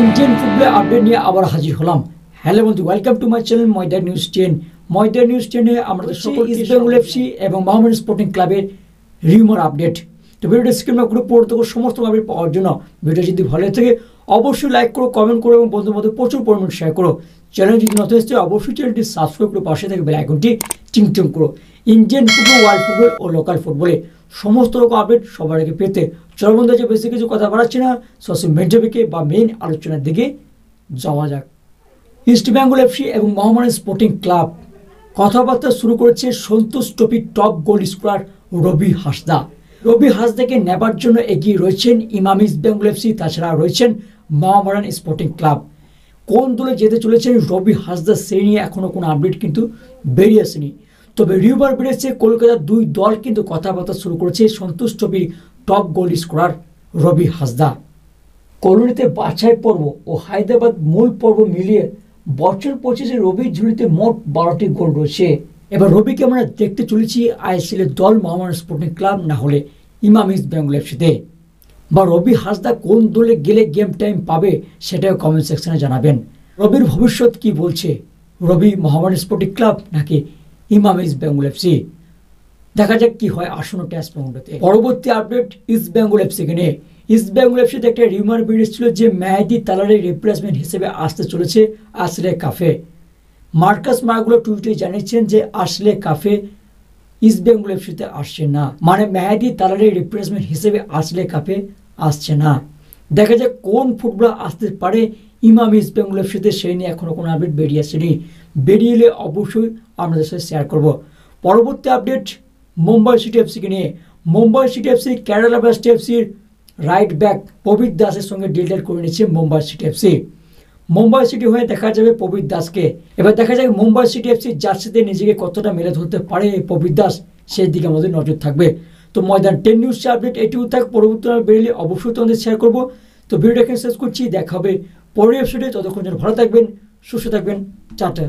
Indian ফুটবলের update নিয়ে আবার হাজির হলাম। হ্যালো বন্ধু, welcome to my channel Maidan news 10। Maidan news 10-এ আমরা সকল ইস্ট বেঙ্গল এফসি এবং মোহামেডান স্পোর্টিং ক্লাবের রিউমার আপডেট। তো ভিডিওটা স্ক্রিনে পুরো পড়তে সমস্ত আপডেট পাওয়ার জন্য ভিডিও যদি ভালো থাকে অবশ্যই লাইক করো, কমেন্ট করো এবং বন্ধুদের মধ্যে প্রচুর পরিমাণ শেয়ার করো। চ্যানেল যদি নতুন এসেছে অবশ্যই চ্যানেলটি সাবস্ক্রাইব করে পাশে থেকে বেল আইকনটি টিং করো। ইন্ডিয়ান ফুটবল, ওয়ার্ল্ড ফুটবল ও লোকাল ফুটবলে সমস্ত রকম আপডেট সবার আগে পেতে চলো বন্ধু, যে বেশি কিছু কথা বাড়াচ্ছি না, সোশ্যাল মিডিয়া বা মেইন আলোচনার দিকে যাওয়া যাক। ইস্ট বেঙ্গল এফসি এবং মোহামেডান স্পোর্টিং ক্লাব কথাবার্তা শুরু করেছে সন্তোষ ট্রফির টপ গোল স্কোরার রবি হাসদা। রবি হাসদাকে নেবার জন্য এগিয়ে রয়েছেন ইমাম ইস্ট বেঙ্গল এফসি, তাছাড়া রয়েছেন মোহামেডান স্পোর্টিং ক্লাব। কোন দলে যেতে চলেছেন রবি হাসদা সেই নিয়ে এখনও কোনো আপডেট কিন্তু বেরিয়ে আসেনি। তবে রিউমার বেরিয়েছে কলকাতার দুই দল কিন্তু কথাবার্তা শুরু করেছে সন্তোষ ট্রফির টপ গোল স্কোরার রবি হাসদা। কলোনিতে বাছাই পর্ব ও হায়দ্রাবাদ মূল পর্ব মিলিয়ে বছর 25-এ রবির ঝুলিতে মোট 12টি গোল রয়েছে। এবার রবিকে আমরা দেখতে চলেছি আইএসএল এর দল মোহামেডান স্পোর্টিং ক্লাব, না হলে ইমাম ইস্ট বেঙ্গল এফসিতে। বা রবি হাসদা কোন দলে গেলে গেম টাইম পাবে সেটাও কমেন্ট সেকশনে জানাবেন। রবির ভবিষ্যৎ কি বলছে? রবি মোহামেডান স্পোর্টিং ক্লাব নাকি ইমাম ইস্ট বেঙ্গল এফসি? দেখা যাক কি হয় আসন্ন টেস্ট রাউন্ডে। পরবর্তী আপডেট ইস্ট বেঙ্গল এফসিকে নিয়ে। ইস্ট বেঙ্গল এফসিতে একটা রিউমার বেরিয়েছিল যে মেহেদী তালারের রিপ্লেসমেন্ট হিসেবে আসতে চলেছে আশলে কাফে। মার্কাস মার্গুলো টুইটে জানিয়েছেন যে আশলে কাফে ইস্ট বেঙ্গল এফসিতে আসছে না, মানে মেহেদী তালারের রিপ্লেসমেন্ট হিসেবে আশলে কাফে আসছে না। দেখা যাক কোন ফুটবলার আসতে পারে ইমাম ইস্ট বেঙ্গল এফসিতে, সেই নিয়ে এখনও কোনো আপডেট বেরিয়ে আসেনি। বেরিয়ে এলে অবশ্যই আপনাদের সাথে শেয়ার করব। পরবর্তী আপডেট মুম্বাই সিটি এফসিকে নিয়ে। Mumbai City FC Kerala blast এফসির রাইট ব্যাক পবিত দাসের সঙ্গে ডিল করে নিচ্ছে Mumbai City FC. Mumbai City হয়ে দেখা যাবে পবিত দাসকে। এবার দেখা যাক মুম্বাই সিটি এফসি জার্সিতে নিজেকে কতটা মেলে ধরতে পারে এই পবিত দাস, সেই দিকে আমাদের নজর থাকবে। তো ময়দান 10 নিউজ আপডেট এটিও থাক, পরবর্তী বেরিয়ে অবশ্যই তোমাদের শেয়ার করবো। তো ভিডিওটাকে শেষ করছি, দেখা হবে পরের এপিসোডে। ততক্ষণ যেন ভালো থাকবেন, সুস্থ থাকবেন, টাটা।